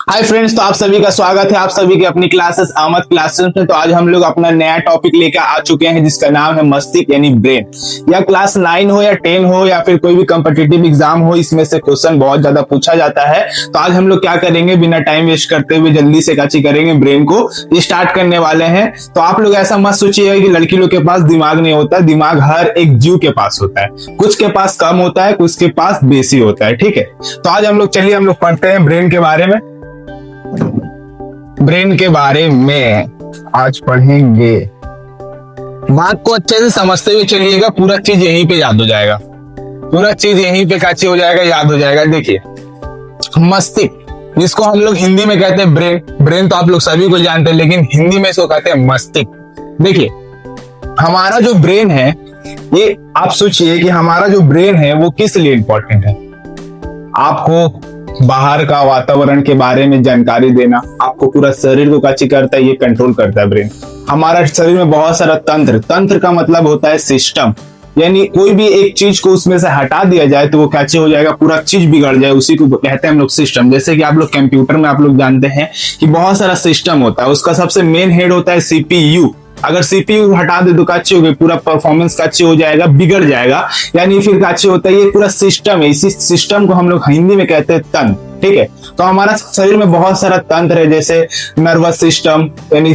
Hi friends, तो आप सभी का स्वागत है आप सभी के अपनी क्लासेस अहमद क्लासेस में। तो आज हम लोग अपना नया टॉपिक लेकर आ चुके हैं जिसका नाम है मस्तिष्क यानी ब्रेन। या क्लास 9 हो या 10 हो या फिर कोई भी कॉम्पिटिटिव एग्जाम हो, इसमें से क्वेश्चन बहुत ज्यादा पूछा जाता है। तो आज हम लोग क्या करेंगे, बिना टाइम वेस्ट करते हुए जल्दी से काची करेंगे, ब्रेन को स्टार्ट करने वाले हैं। तो आप लोग ऐसा मत सोचिएगा कि लड़की लोग के पास दिमाग नहीं होता। दिमाग हर एक जीव के पास होता है, कुछ के पास कम होता है, कुछ के पास बेसी होता है। ठीक है, तो आज हम लोग पढ़ते हैं ब्रेन के बारे में। ब्रेन के बारे में आज पढ़ेंगे। बात को अच्छे से समझते हुए चलिएगा, पूरा चीज यहीं पे याद हो जाएगा। पूरा चीज यहीं पे काची हो जाएगा, याद हो जाएगा। देखिए, मस्तिष्क जिसको हम लोग हिंदी में कहते हैं ब्रेन। ब्रेन तो आप लोग सभी को जानते हैं, लेकिन हिंदी में इसको कहते हैं मस्तिष्क। देखिए, हमारा जो ब्रेन है, ये आप सोचिए कि हमारा जो ब्रेन है वो किस लिए इंपॉर्टेंट है। आपको बाहर का वातावरण के बारे में जानकारी देना, आपको पूरा शरीर को काची करता है, ये कंट्रोल करता है ब्रेन। हमारा शरीर में बहुत सारा तंत्र का मतलब होता है सिस्टम, यानी कोई भी एक चीज को उसमें से हटा दिया जाए तो वो कैसे हो जाएगा, पूरा चीज बिगड़ जाए, उसी को कहते हैं हम लोग सिस्टम। जैसे कि आप लोग कंप्यूटर में आप लोग जानते हैं कि बहुत सारा सिस्टम होता है, उसका सबसे मेन हेड होता है सीपीयू। अगर सीपीयू हटा दे तो काची हो गई, पूरा परफॉर्मेंस काची हो जाएगा, बिगड़ जाएगा। यानी फिर काची होता है, ये पूरा सिस्टम है। इसी सिस्टम को हम लोग हिंदी में कहते हैं तंत्र। ठीक है, तो हमारा शरीर में बहुत सारा तंत्र है, जैसे नर्वस सिस्टम यानी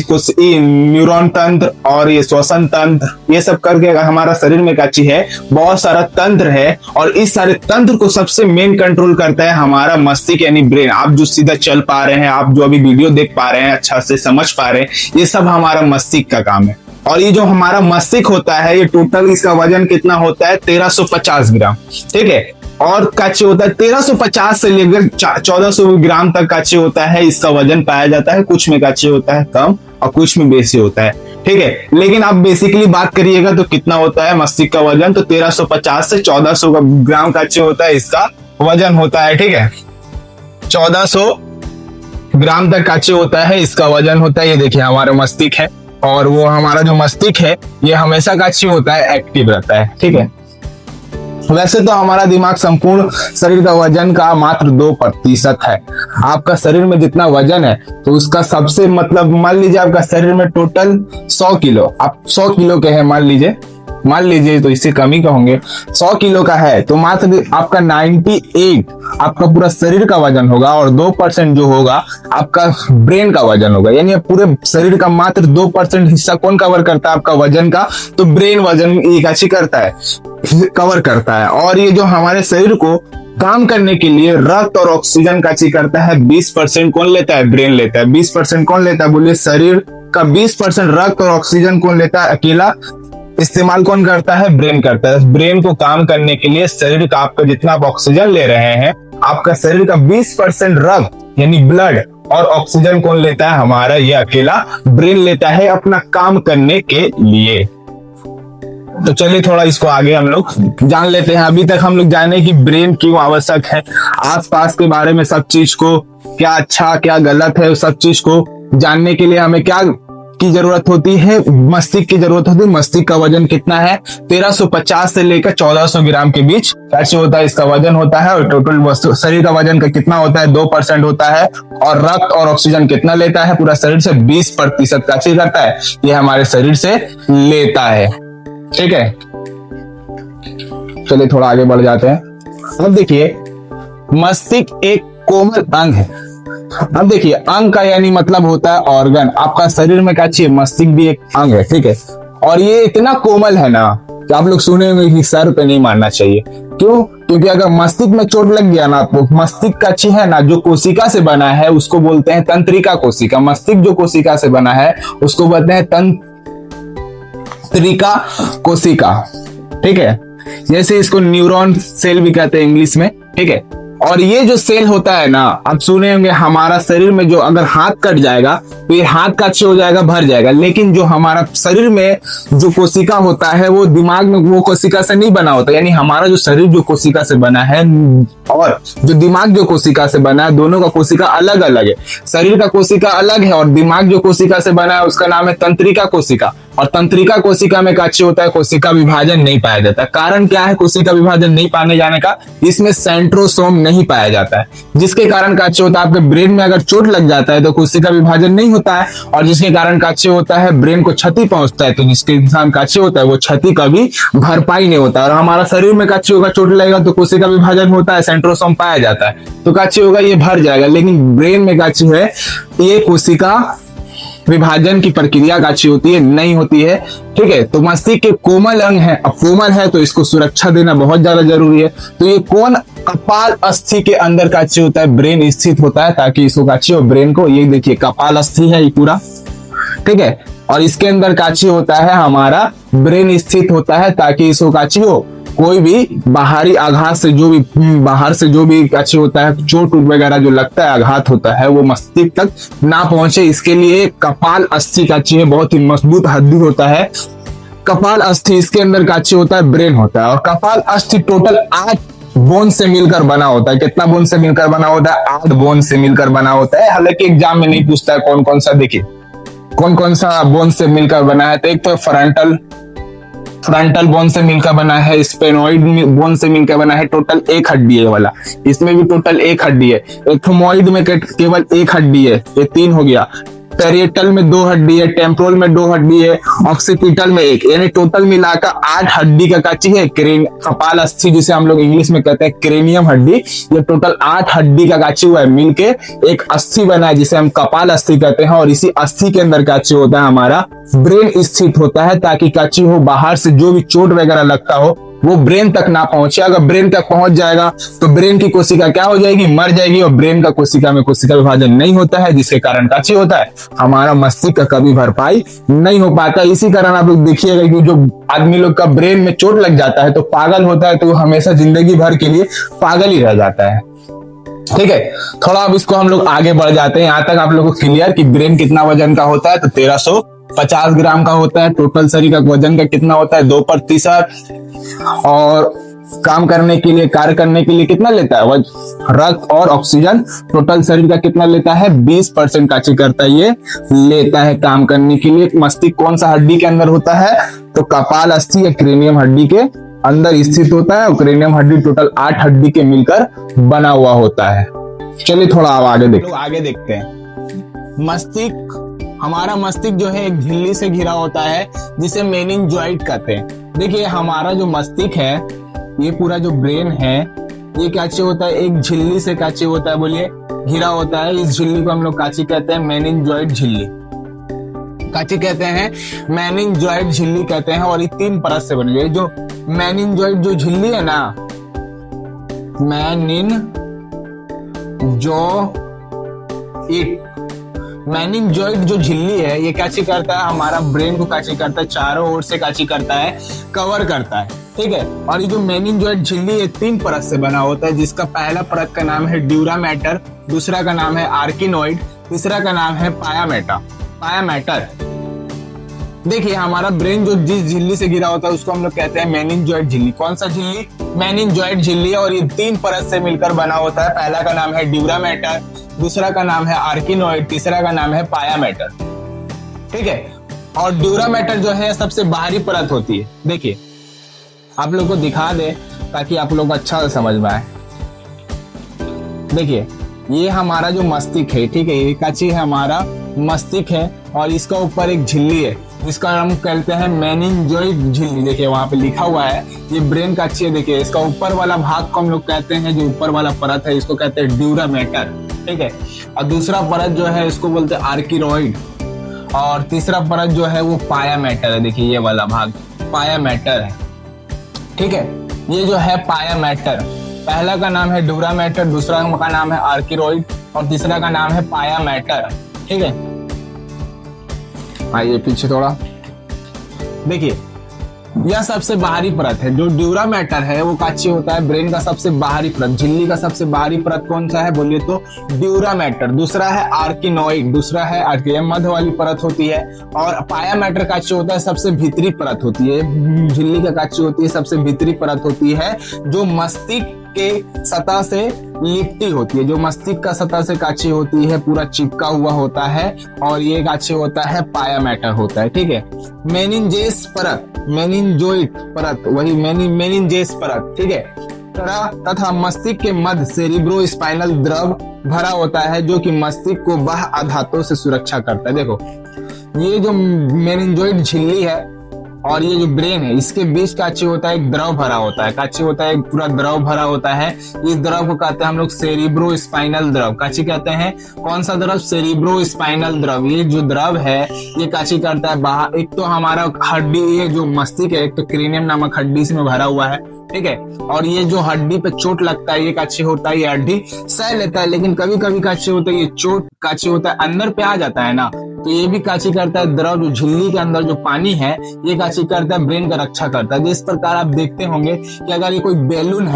न्यूरॉन तंत्र और ये श्वसन तंत्र, ये सब करके हमारा शरीर में काची है, बहुत सारा तंत्र है। और इस सारे तंत्र को सबसे मेन कंट्रोल करता है हमारा मस्तिष्क यानी ब्रेन। आप जो सीधा चल पा रहे हैं, आप जो अभी वीडियो देख पा रहे हैं, अच्छा से समझ पा रहे हैं, ये सब हमारा मस्तिष्क का काम है। और ये जो हमारा मस्तिष्क होता है, ये टोटल इसका वजन कितना होता है, 1350 ग्राम। ठीक है, और काचे होता है 1350 से लेकर 1400 ग्राम तक काचे होता है, इसका वजन पाया जाता है। कुछ में काचे होता है कम और कुछ में बेसी होता है। ठीक है, लेकिन आप बेसिकली बात करिएगा तो कितना होता है मस्तिष्क का वजन, तो 1350 से 1400 ग्राम काचे होता है, इसका वजन होता है। ठीक है, 1400 ग्राम तक काचे होता है, इसका वजन होता है। ये देखिए हमारा मस्तिष्क है, और वो हमारा जो मस्तिष्क है ये हमेशा काची होता है, एक्टिव रहता है। ठीक है, वैसे तो हमारा दिमाग संपूर्ण शरीर का वजन का मात्र 2% है। आपका शरीर में जितना वजन है तो उसका सबसे मतलब, मान लीजिए आपका शरीर में टोटल 100 किलो, आप 100 किलो के हैं मान लीजिए तो इससे कम ही होंगे, 100 किलो का है तो मात्र आपका 98 आपका पूरा शरीर का वजन होगा, और 2% जो होगा आपका ब्रेन का वजन होगा। यानी पूरे शरीर का मात्र 2% हिस्सा कौन कवर करता है, आपका वजन का, तो ब्रेन वजन एक अच्छी करता है, कवर करता है। और ये जो हमारे शरीर को काम करने के लिए रक्त और ऑक्सीजन का ची करता है, 20% कौन लेता है, ब्रेन लेता है। 20% कौन लेता है, बोलिए शरीर का 20% रक्त और ऑक्सीजन कौन लेता है, अकेला इस्तेमाल कौन करता है, ब्रेन करता है। ब्रेन को काम करने के लिए शरीर का आपका जितना आप ऑक्सीजन ले रहे हैं, आपका शरीर का 20% रक्त यानी ब्लड और ऑक्सीजन कौन लेता है, हमारा ये अकेला ब्रेन लेता है अपना काम करने के लिए। तो चलिए थोड़ा इसको आगे हम लोग जान लेते हैं। अभी तक हम लोग जाने कि ब्रेन क्यों आवश्यक है, आसपास के बारे में सब चीज को, क्या अच्छा क्या गलत है, सब चीज को जानने के लिए हमें क्या की जरूरत होती है, मस्तिष्क की जरूरत होती है। मस्तिष्क का वजन कितना है, 1350 से लेकर 1400 ग्राम के बीच कैसे होता है, इसका वजन होता है। और टोटल शरीर का वजन का कितना होता है, 2% होता है। और रक्त और ऑक्सीजन कितना लेता है, पूरा शरीर से 20% का चीज करता है, ये हमारे शरीर से लेता है। ठीक है, चलिए थोड़ा आगे बढ़ जाते हैं। अब देखिए, मस्तिष्क एक कोमल अंग है। अब देखिए, अंग का यानी मतलब होता है ऑर्गन। आपका शरीर में क्या चाहिए, मस्तिष्क भी एक अंग है। ठीक है, और ये इतना कोमल है ना कि आप लोग सुने होंगे कि सर पे नहीं मारना चाहिए। क्यों, क्योंकि अगर मस्तिष्क में चोट लग गया ना, तो मस्तिष्क का अच्छी है ना, जो कोशिका से बना है उसको बोलते हैं तंत्रिका कोशिका। मस्तिष्क जो कोशिका से बना है उसको बोलते हैं तंत्रिका कोशिका। ठीक है, जैसे इसको न्यूरॉन सेल भी कहते हैं इंग्लिश में। ठीक है, और ये जो सेल होता है ना, आप सुने होंगे हमारा शरीर में जो अगर हाथ कट जाएगा तो ये हाथ का अच्छे हो जाएगा, भर जाएगा। लेकिन जो हमारा शरीर में जो कोशिका होता है वो दिमाग में वो कोशिका से नहीं बना होता। यानी हमारा जो शरीर जो कोशिका से बना है और जो दिमाग जो कोशिका से बना है, दोनों का कोशिका अलग अलग है। शरीर का कोशिका अलग है और दिमाग जो कोशिका से बना है उसका नाम है तंत्रिका कोशिका। और तंत्रिका कोशिका में क्या होता है, कोशिका विभाजन नहीं पाया जाता। कारण क्या है कोशिका विभाजन नहीं पाने जाने का, इसमें सेंट्रोसोम नहीं पाया जाता है, जिसके कारण क्या होता है आपके ब्रेन में अगर चोट लग जाता है तो कोशिका विभाजन नहीं होता है, और जिसके कारण क्या होता है ब्रेन को क्षति पहुंचता है, तो जिसके इंसान का होता है वो क्षति कभी भरपाई नहीं होता। और हमारा शरीर में क्या होगा, चोट लगेगा तो कोशिका विभाजन होता है, सेंट्रोसोम पाया जाता है, तो क्या होगा ये भर जाएगा। लेकिन ब्रेन में क्या है, ये कोशिका विभाजन की प्रक्रिया अच्छी होती है, नहीं होती है। ठीक है, तो मस्तिष्क के कोमल अंग है, अब कोमल है तो इसको सुरक्षा देना बहुत ज्यादा जरूरी है। तो ये कौन कपाल अस्थि के अंदर का होता है, ब्रेन स्थित होता है, ताकि इसको काची हो ब्रेन को, ये देखिए कपाल अस्थि है ये पूरा। ठीक है, और इसके अंदर काची होता है हमारा ब्रेन स्थित होता है, ताकि इसको काची हो कोई भी बाहरी आघात से जो भी बाहर से जो भी अच्छे होता है, चोट वगैरह जो लगता है, आघात होता है, वो मस्तिष्क तक ना पहुंचे, इसके लिए कपाल अस्थि का चाहिए, बहुत ही मजबूत हड्डी होता है कपाल अस्थि। इसके अंदर का अच्छे होता है ब्रेन होता है, और कपाल अस्थि टोटल 8 बोन से मिलकर बना होता है। कितना बोन से मिलकर बना होता है, 8 बोन से मिलकर बना होता है। हालांकि एग्जाम में नहीं पूछता है कौन कौन सा, देखिए कौन कौन सा बोन से मिलकर बना है। तो एक तो फ्रंटल बोन से मिलकर बना है, स्पेनोइड बोन से मिलकर बना है, टोटल एक हड्डी है वाला, इसमें भी टोटल एक हड्डी है। एथमोइड में केवल एक हड्डी है, ये 3 हो गया। पेरिएटल में 2 हड्डी है, टेम्पोरल में 2 हड्डी है, ऑक्सीपिटल में 1, यानी टोटल मिलाकर 8 हड्डी का काची है। कपाल अस्थि जिसे हम लोग इंग्लिश में कहते हैं क्रेनियम हड्डी, ये टोटल 8 हड्डी का काची हुआ है, मिलके एक अस्थि बना है जिसे हम कपाल अस्थि कहते हैं। और इसी अस्थि के अंदर काची होता है हमारा ब्रेन स्थित होता है, ताकि काची हो बाहर से जो भी चोट वगैरह लगता हो वो ब्रेन तक ना पहुंचे। अगर ब्रेन तक पहुंच जाएगा तो ब्रेन की कोशिका क्या हो जाएगी, मर जाएगी, और ब्रेन का कोशिका में कोशिका विभाजन नहीं होता है, जिसके कारण काची होता है हमारा मस्तिष्क का कभी भरपाई नहीं हो पाता। इसी कारण आप लोग देखिएगा कि जो आदमी लोग का ब्रेन में चोट लग जाता है तो पागल होता है, तो वो हमेशा जिंदगी भर के लिए पागल ही रह जाता है। ठीक है, थोड़ा अब इसको हम लोग आगे बढ़ जाते हैं। यहाँ तक आप लोग को क्लियर कि ब्रेन कितना वजन का होता है, तो 1350 ग्राम का होता है। टोटल शरीर का वजन का कितना होता है, 2%। और काम करने के लिए, कार्य करने के लिए कितना लेता है, रक्त और ऑक्सीजन टोटल शरीर का कितना लेता है, 20% काची करता है, ये लेता है काम करने के लिए। मस्तिष्क कौन सा हड्डी के अंदर होता है, तो कपाल अस्थि या क्रेनियम हड्डी के अंदर स्थित होता है, और क्रेनियम हड्डी टोटल 8 हड्डी के मिलकर बना हुआ होता है। चलिए थोड़ा अब आगे देखते हैं। मस्तिष्क, हमारा मस्तिष्क जो है एक झिल्ली से घिरा होता है जिसे मेनिंजॉइड कहते हैं। देखिए हमारा जो मस्तिष्क है, ये पूरा जो ब्रेन है, ये काची होता है एक झिल्ली से काची होता है, बोलिए घिरा होता है। इस झिल्ली को हम लोग काची कहते हैं, मेनिंजॉइड झिल्ली काची कहते हैं, मेनिंजॉइड झिल्ली कहते हैं। और ये 3 परत से बनी है। जो मेनिंजॉइड जो झिल्ली है ना, मेनिंजॉइड जो झिल्ली है, ये काची करता है हमारा ब्रेन को काची करता है, चारों ओर से काची करता है, कवर करता है। ठीक है, और ये जो मेनिंजॉइड झिल्ली है 3 परत से बना होता है, जिसका पहला परत का नाम है ड्यूरा मैटर, दूसरा का नाम है आर्किनॉइड, तीसरा का नाम है पाया मैटर। देखिए हमारा ब्रेन जो जिस झिल्ली से घिरा होता है उसको हम लोग कहते हैं मेनिंजॉइड झिल्ली। कौन सा झिल्ली, मेनिंजॉइड झिल्ली। और ये 3 परत से मिलकर बना होता है। पहला का नाम है ड्यूरा मैटर, दूसरा का नाम है आर्किनॉइड, तीसरा का नाम है पाया मैटर। ठीक है, और ड्यूरा मैटर जो है सबसे बाहरी परत होती है। देखिए आप लोग को दिखा दे ताकि आप लोग को अच्छा से समझ में आए। देखिए ये हमारा जो मस्तिष्क है, ठीक है, ये काची है हमारा मस्तिष्क है, और इसका ऊपर एक झिल्ली है जिसका हम कहते हैं मेनिंजॉइड झिल्ली। देखिए वहां पे लिखा हुआ है, ये ब्रेन का अच्छी है। देखिए इसका ऊपर वाला भाग को हम लोग कहते हैं, जो ऊपर वाला परत है इसको कहते हैं ड्यूरा मैटर। ठीक है, और दूसरा परत जो है इसको बोलते हैं आर्किनॉइड, और तीसरा परत जो है वो पाया मैटर है। देखिए ये वाला भाग पाया मैटर है। ठीक है, ये जो है पाया मैटर, पहला का नाम है ड्यूरा मैटर, दूसरा का नाम है आर्किनॉइड, और तीसरा का नाम है पाया मैटर। ठीक है, आइए पीछे थोड़ा। देखिए यह सबसे बाहरी परत है। जो ड्यूरा मैटर है वो काची होता है ब्रेन का सबसे बाहरी परत। झिल्ली का सबसे बाहरी परत कौन सा है, बोलिए तो ड्यूरा मैटर। दूसरा है आर्किनॉइड, दूसरा है आर्किया, मध्य वाली परत होती है। और पाया मैटर काची होता है सबसे भीतरी परत होती है। झिल्ली का काची होती है सबसे भीतरी परत होती है, जो मस्तिष्क के सतह से लिपटी होती है, जो मस्तिष्क का सतह से काछी होती है पूरा चिपका हुआ होता है, और ये काछी होता है पाया मैटर होता है। ठीक है, मेनिंजेस परत, मेनिंजोइड परत, वही मेनिंजेस परत, ठीक है, तथा मस्तिष्क के मध्य सेरिब्रो स्पाइनल द्रव भरा होता है जो कि मस्तिष्क को बाह्य आघातों से सुरक्षा करता है। देखो ये जो मेनिंजोइड झिल्ली है और ये जो ब्रेन है, इसके बीच काछी होता है एक द्रव भरा होता है, काछी होता है एक पूरा द्रव भरा होता है। इस द्रव को कहते हैं हम लोग सेरिब्रो स्पाइनल द्रव। काछी कहते हैं कौन सा द्रव? सेरिब्रो स्पाइनल द्रव। ये जो द्रव है ये काछी करता है बाहर, एक तो हमारा हड्डी, ये जो मस्तिष्क है एक तो क्रेनियम नामक हड्डी इसमें भरा हुआ है, ठीक है, और ये जो हड्डी पे चोट लगता है ये काछी होता है, ये हड्डी सह लेता है, लेकिन कभी कभी काछी होता है ये चोट काछी होता है अंदर पे आ जाता है ना, तो ये भी काछी करता है द्रव, जो झिल्ली के अंदर जो पानी है ये काछी करता है ब्रेन का रक्षा करता है। जिस प्रकार आप देखते होंगे कि अगर ये कोई बैलून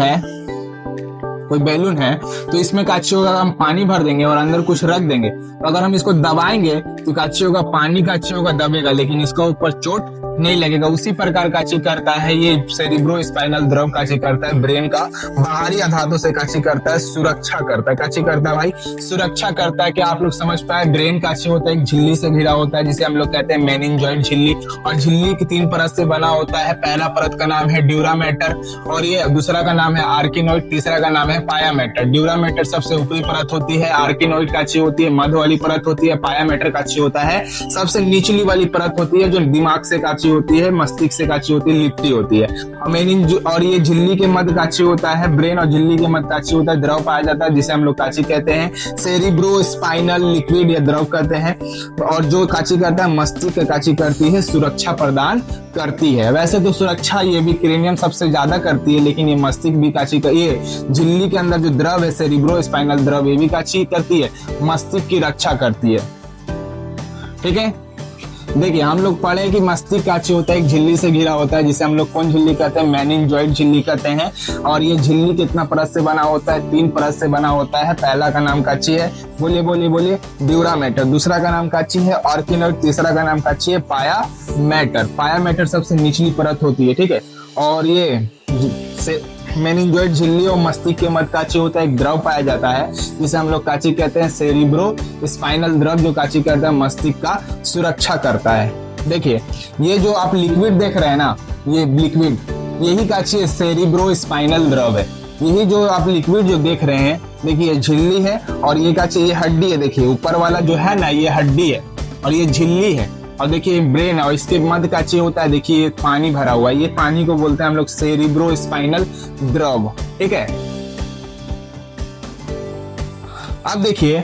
है तो इसमें काछी होगा, हम पानी भर देंगे और अंदर कुछ रख देंगे, तो अगर हम इसको दबाएंगे तो काछी होगा, पानी काछी होगा दबेगा, लेकिन इसका ऊपर चोट नहीं लगेगा। उसी प्रकार काछी करता है ये सेरिब्रो स्पाइनल द्रव, काछी करता है ब्रेन का बाहरी आघातों से काछी करता है सुरक्षा करता है। काछी करता है भाई सुरक्षा करता है। क्या आप लोग समझ पाए? ब्रेन काछी होता है एक झिल्ली से घिरा होता है जिसे हम लोग कहते हैं मेनिंजॉइड झिल्ली, और झिल्ली की 3 परत से बना होता है। पहला परत का नाम है ड्यूरामेटर, और ये दूसरा का नाम है आर्किनोइड, तीसरा का नाम है पायामेटर। ड्यूरामेटर सबसे ऊपरी परत होती है, आर्किनोइड काछी होती है मध्य वाली परत होती है, पायामेटर काछी होता है सबसे निचली वाली परत होती है जो दिमाग से काछी होती है, मस्तिष्क से काछी होती है, लिपटी होती है। और ये झिल्ली के मध्य काछी होता है, ब्रेन और झिल्ली के मध्य काछी होता है, द्रव पाया जाता है जिसे हम लोग काछी कहते हैं सेरिब्रो स्पाइनल लिक्विड या द्रव कहते हैं। और जो काछी करता है मस्तिष्क काछी करती है सुरक्षा प्रदान करती है। वैसे तो सुरक्षा ये भी क्रेनियम सबसे ज्यादा करती है, लेकिन ये मस्तिष्क भी काछी ये झिल्ली के अंदर जो द्रव है सेरिब्रो स्पाइनल द्रव ये भी काछी करती है, मस्तिष्क की रक्षा करती है। ठीक है, देखिए हम लोग पढ़े कि मस्तिष्क काछी होता है एक झिल्ली से घिरा होता है जिसे हम लोग कौन झिल्ली कहते हैं? मेनिंजॉइड झिल्ली कहते हैं। और ये झिल्ली कितना परत से बना होता है? 3 परत से बना होता है। पहला का नाम काछी है, बोलिए ड्यूरामेटर, दूसरा का नाम काछी है आर्किनोइड, तीसरा का नाम काछी है पायामेटर। पायामेटर सबसे निचली परत होती है, ठीक है, और ये मेनिंजॉइड झिल्ली और मस्तिष्क के मध्य काछी होता है एक द्रव पाया जाता है जिसे हम लोग काछी कहते हैं सेरिब्रो स्पाइनल द्रव, जो काछी करता है मस्तिष्क का सुरक्षा करता है। देखिए ये जो आप लिक्विड देख रहे हैं ना, ये लिक्विड यही काछी है सेरिब्रो स्पाइनल द्रव है। यही जो आप लिक्विड जो देख रहे हैं, देखिए झिल्ली है और ये काछी, ये हड्डी है, देखिए ऊपर वाला जो है ना ये हड्डी है और ये झिल्ली है, और देखिए ब्रेन है और इसके मध्य काछी होता है, देखिए पानी भरा हुआ है, ये पानी को बोलते हैं हम लोग सेरिब्रो स्पाइनल द्रव। ठीक है, अब देखिए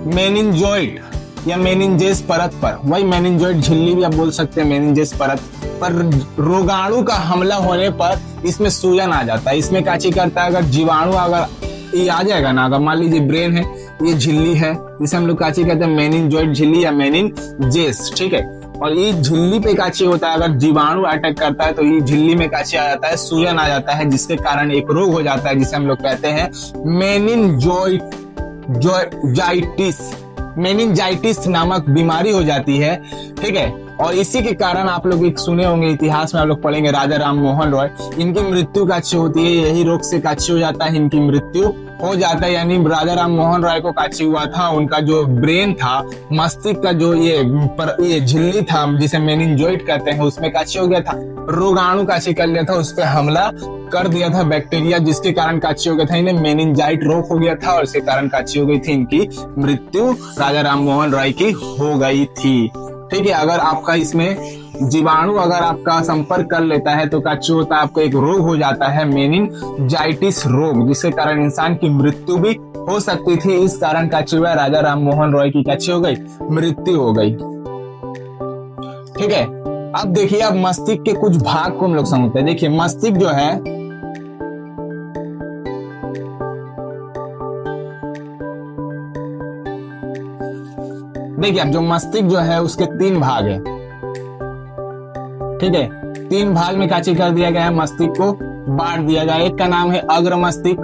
मेनिंजॉइड या मेनिंजेस परत पर, वही मेनिंजॉइड झिल्ली भी आप बोल सकते हैं मेनिंजेस परत पर, रोगाणु का हमला होने पर इसमें सूजन आ जाता है। इसमें काछी करता है, अगर जीवाणु अगर ये आ जाएगा ना, अगर मान लीजिए ब्रेन है, ये झिल्ली है जिसे हम लोग काछी कहते हैं मेनिंजॉइड झिल्ली या मेनिंजेस, ठीक है, और ये झिल्ली पे काछी होता है, अगर जीवाणु अटैक करता है तो ये झिल्ली में काछी आ जाता है, सूजन आ जाता है, जिसके कारण एक रोग हो जाता है जिसे हम लोग कहते हैं मेनिंजाइटिस नामक बीमारी हो जाती है। ठीक है, और इसी के कारण आप लोग एक सुने होंगे, इतिहास में आप लोग पढ़ेंगे राजा राम मोहन रॉय, इनकी मृत्यु काछी होती है, यही रोग से काछी हो जाता है, इनकी मृत्यु हो जाता है। यानी राजा राम मोहन रॉय को काछी हुआ था, उनका जो ब्रेन था, मस्तिष्क का जो ये झिल्ली था जिसे मेनिंजॉइड कहते हैं, उसमें काछी हो गया था, रोगाणु काछी कर लिया था, उस पर हमला कर दिया था बैक्टीरिया, जिसके कारण काछी हो गया था, इन्हें मेनिंजाइट रोग हो गया था और इसके कारण काछी हो गई थी, इनकी मृत्यु राजा राम मोहन रॉय की हो गई थी। ठीक है, अगर आपका इसमें जीवाणु अगर आपका संपर्क कर लेता है तो काछी होता है, आपको एक रोग हो जाता है मेनिंजाइटिस रोग, जिसके कारण इंसान की मृत्यु भी हो सकती थी। इस कारण काछी हुआ, राजा राम मोहन रॉय की काछी हो गई, मृत्यु हो गई। ठीक है, अब देखिए, अब मस्तिष्क के कुछ भाग को हम लोग समझते हैं। देखिए मस्तिष्क जो है, देखिए अब जो मस्तिष्क जो है उसके 3 भाग है। ठीक है, 3 भाग में काछी कर दिया गया है, मस्तिष्क को बांट दिया गया है। एक का नाम है अग्र मस्तिष्क,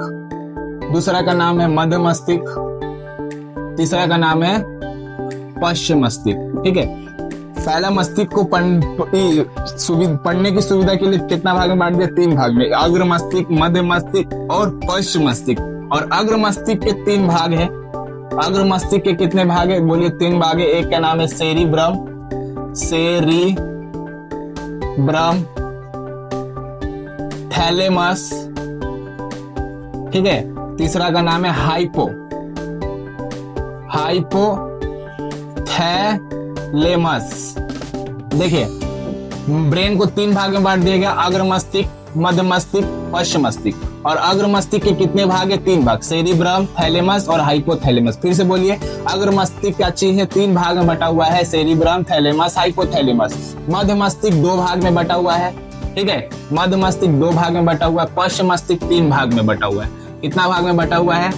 दूसरा का नाम है मध्य मस्तिष्क, तीसरा का नाम है पश्च मस्तिष्क। ठीक है, पहला मस्तिष्क को पढ़ने की सुविधा के लिए कितना भाग में बांट दिया? 3 भाग में, अग्र मस्तिष्क, मध्य मस्तिष्क और पश्च मस्तिष्क। और अग्र मस्तिष्क के 3 भाग है। अग्र मस्तिष्क के कितने भाग है? बोलिए 3 भाग है। एक का नाम है सेरिब्रम, थैलेमस, ठीक है। तीसरा का नाम है हाइपोथैलेमस। देखिए ब्रेन को 3 भाग में बांट दिया गया, अग्र मस्तिष्क, मध्य मस्तिष्क, पश्च मस्तिष्क। और अग्र मस्तिष्क के कितने भाग है? 3 भाग, सेरिब्रम, थैलेमस और हाइपोथैलेमस। फिर से बोलिए, अग्र मस्तिष्क क्या चीज है? 3 भाग में बटा हुआ है, सेरिब्रम, थैलेमस, हाइपोथैलेमस। मध्य मस्तिष्क 2 भाग में बटा हुआ है, ठीक है। मध्य मस्तिष्क 2 भाग में बटा हुआ है, पश्च मस्तिष्क 3 भाग में बटा हुआ है। कितना भाग में बटा हुआ है?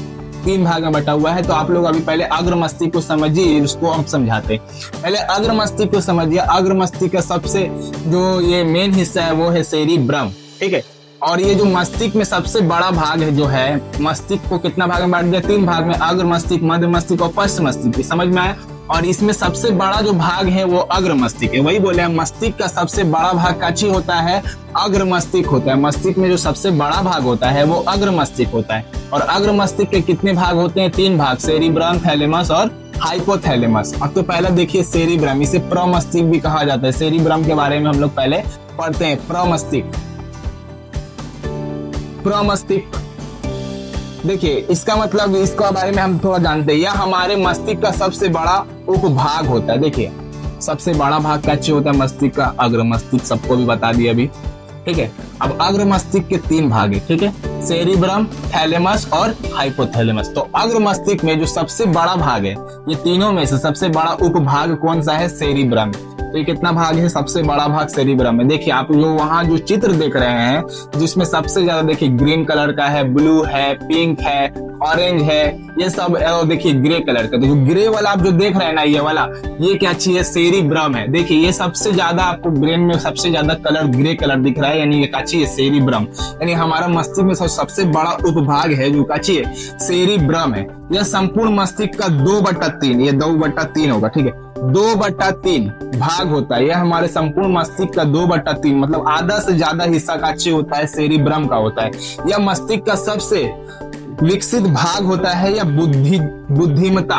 3 भाग में बटा हुआ है। तो आप लोग अभी पहले अग्र मस्तिष्क को समझिए, इसको हम समझाते हैं। पहले अग्र मस्तिष्क को समझिए। अग्र मस्तिष्क का सबसे जो ये मेन हिस्सा है वो है सेरिब्रम, ठीक है। और ये जो मस्तिष्क में सबसे बड़ा भाग है जो है, मस्तिष्क को कितना भाग में बांट दिया? 3 भाग में, अग्र मस्तिष्क, मध्य मस्तिष्क और पश्च मस्तिष्क। समझ में आया? और इसमें सबसे बड़ा जो भाग है वो अग्र मस्तिष्क है। वही बोले, मस्तिष्क का सबसे बड़ा भाग काची होता है? अग्र मस्तिष्क होता है। मस्तिष्क में जो सबसे बड़ा भाग होता है वो अग्र मस्तिष्क होता है। और अग्र मस्तिष्क के कितने भाग होते हैं? 3 भाग, सेरिब्रम, थैलेमस और हाइपोथैलेमस। अब तो पहला देखिए सेरिब्रम, इसे प्रमस्तिष्क भी कहा जाता है। सेरिब्रम के बारे में हम लोग पहले पढ़ते हैं। प्रमस्तिष्क, देखिए इसका मतलब, इसका बारे में हम थोड़ा जानते हैं। यह हमारे मस्तिष्क का सबसे बड़ा उपभाग होता है। देखिए सबसे बड़ा भाग क्या होता है मस्तिष्क का? अग्र मस्तिष्क, सबको भी बता दिया अभी, ठीक है। अब अग्र मस्तिष्क के 3 भाग है, ठीक है, सेरिब्रम, थैलेमस और हाइपोथैलेमस। तो अग्र मस्तिष्क में जो सबसे बड़ा भाग है, ये तीनों में से सबसे बड़ा उपभाग कौन सा है? सेरिब्रम। तो ये कितना भाग है? सबसे बड़ा भाग सेरिब्रम में। देखिए आप जो वहां जो चित्र देख रहे हैं, जिसमें सबसे ज्यादा देखिए ग्रीन कलर का है, ब्लू है, पिंक है, ऑरेंज है, ये सब। देखिए ग्रे कलर का, तो जो ग्रे वाला आप जो देख रहे हैं ना, ये वाला, ये क्या चीज है? सेरिब्रम है। देखिए ये सबसे ज्यादा आपको ब्रेन में सबसे ज्यादा कलर ग्रे कलर दिख रहा है, यानी ये काची है? सेरिब्रम। यानी हमारा मस्तिष्क में सबसे बड़ा उपभाग है जो काची है? सेरिब्रम है। यह संपूर्ण मस्तिष्क का 2/3, ये 2/3 होगा, ठीक है, 2/3 भाग होता है। यह हमारे संपूर्ण मस्तिष्क का 2/3 मतलब आधा से ज्यादा हिस्सा काची होता है? सेरिब्रम का होता है। यह मस्तिष्क का सबसे विकसित भाग होता है। यह बुद्धिमत्ता,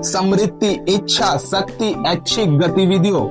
समृद्धि, इच्छा शक्ति, ऐच्छिक गतिविधियों,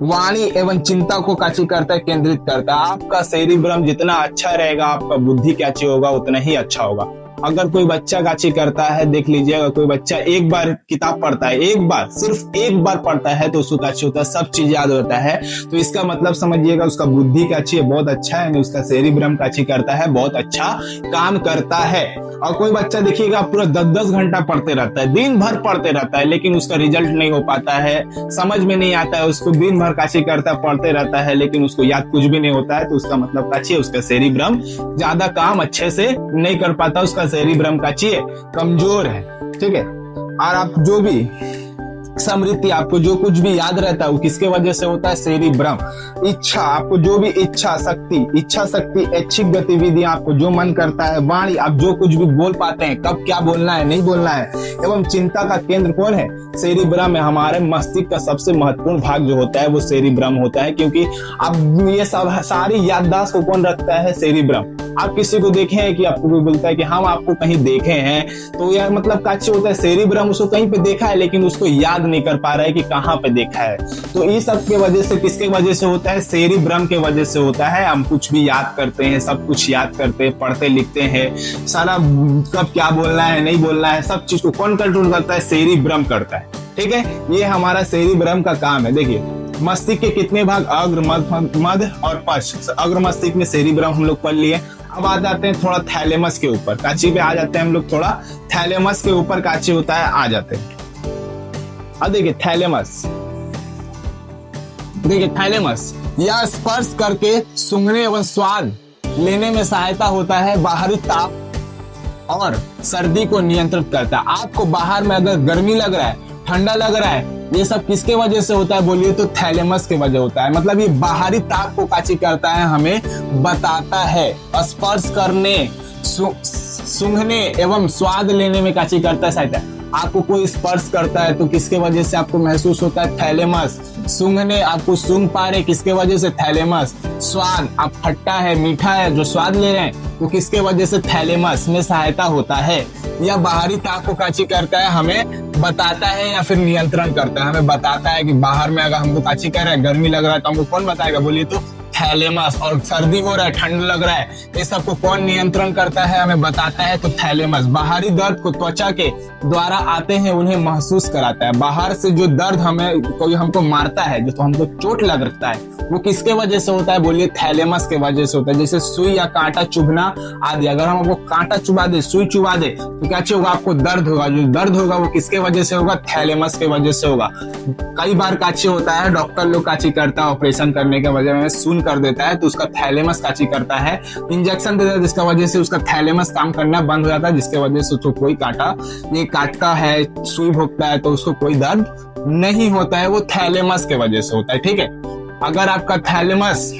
वाणी एवं चिंता को काची करता है? केंद्रित करता है। आपका सेरिब्रम जितना अच्छा रहेगा, आपका बुद्धि काची होगा उतना ही अच्छा होगा। अगर कोई बच्चा काची करता है, देख लीजिएगा, कोई बच्चा एक बार किताब पढ़ता है, एक बार, सिर्फ एक बार पढ़ता है, तो उसको काची होता है? सब चीज याद होता है। तो इसका मतलब समझिएगा, उसका बुद्धि काची है? बहुत अच्छा है। उसका सेरिब्रम काची करता है? बहुत अच्छा काम करता है। और कोई बच्चा देखिएगा पूरा 10-10 घंटा पढ़ते रहता है, दिन भर पढ़ते रहता है, लेकिन उसका रिजल्ट नहीं हो पाता है, समझ में नहीं आता है। उसको दिन भर काची करता है, पढ़ते रहता है, लेकिन उसको याद कुछ भी नहीं होता है। तो उसका मतलब काची है? उसका सेरिब्रम ज्यादा काम अच्छे से नहीं कर पाता, उसका सेरिब्रम काची है? कमजोर है, ठीक है। और आप जो भी समृद्धि, आपको जो कुछ भी याद रहता है वो किसके वजह से होता है? सेरिब्रम। इच्छा, आपको जो भी इच्छा शक्ति, ऐच्छिक गतिविधियां, आपको जो मन करता है, वाणी, आप जो कुछ भी बोल पाते हैं, कब क्या बोलना है, नहीं बोलना है, एवं चिंता का केंद्र कौन है? सेरिब्रम है। हमारे मस्तिष्क का सबसे महत्वपूर्ण भाग जो होता है वो सेरिब्रम होता है, क्योंकि अब ये सब सारी याददाश्त को कौन रखता है? सेरिब्रम। आप किसी को देखे हैं कि आपको कोई बोलता है कि हम आपको कहीं देखे हैं, तो यार मतलब काची होता है? सेरिब्रम उसको कहीं पे देखा है, लेकिन उसको याद नहीं कर पा रहा है कि कहाँ पे देखा है। तो ये सब के वजह से, किसके वजह से होता है? सेरिब्रम के वजह से होता है। हम कुछ भी याद करते हैं, सब कुछ याद करते हैं, पढ़ते लिखते हैं, सारा कब क्या बोलना है, नहीं बोलना है, सब चीज को कौन कंट्रोल करता है? सेरिब्रम करता है, ठीक है। ये हमारा सेरिब्रम का काम है। देखिए मस्तिष्क के कितने भाग? अग्र, मध्य और पश्च। अग्र मस्तिष्क में सेरिब्रम हम लोग पढ़ लिए। अब आ जाते हैं थोड़ा थैलेमस के ऊपर, काची पे आ जाते हैं हम लोग, थोड़ा थैलेमस के ऊपर काची होता है, आ जाते हैं। अब देखिए थैलेमस, यह स्पर्श करके सूंघने एवं स्वाद लेने में सहायता होता है। बाहरी ताप और सर्दी को नियंत्रित करता है। आपको बाहर में अगर गर्मी लग रहा है, ठंडा लग रहा है, ये सब किसके वजह से होता है? बोलिए तो थैलेमस के वजह होता है। मतलब ये बाहरी ताप को काची करता है, हमें बताता है। स्पर्श करने, सूंघने एवं स्वाद लेने में काची करता है सहायता। आपको कोई स्पर्श करता है तो किसके वजह से आपको महसूस होता है? थैलेमस। सूंघने, आपको सूंघ पा रहे, किसके वजह से? थैलेमस। स्वाद, आप खट्टा है मीठा है जो स्वाद ले रहे हैं तो किसके वजह से? थैलेमस में सहायता होता है। यह बाहरी ताप को काची करता है, हमें बताता है या फिर नियंत्रण करता है। हमें बताता है कि बाहर में अगर हमको काची कर रहा है, गर्मी लग रहा है तो हमको कौन बताएगा? बोलिए तो थैलेमस। और सर्दी हो रहा है, ठंड लग रहा है, ये सबको कौन नियंत्रण करता है? हमें बताता है तो थैलेमस। बाहरी दर्द को त्वचा के द्वारा आते हैं उन्हें महसूस कराता है। बाहर से जो दर्द हमें कोई हमको मारता है, जो तो हमको चोट लगता है, वो किसके वजह से होता है? बोलिए थैलेमस के वजह से होता है। जैसे सुई या कांटा चुभना आदि। अगर हम आपको कांटा चुभा दे, सुई चुभा दे तो क्या होगा? आपको दर्द होगा। जो दर्द होगा वो किसके वजह से होगा? थैलेमस के वजह से होगा। कई बार काची होता है, डॉक्टर लोग काची करता है ऑपरेशन करने के वजह में सुन कर देता है तो उसका थैलेमस काची करता है। इंजेक्शन देता है जिसका वजह से उसका थैलेमस काम करना बंद हो जाता है, जिसके वजह से उसको कोई कांटा ये काटता है, सुई भोगता है तो उसको कोई दर्द नहीं होता है। वो थैलेमस के वजह से होता है। ठीक है, अगर आपका थैलेमस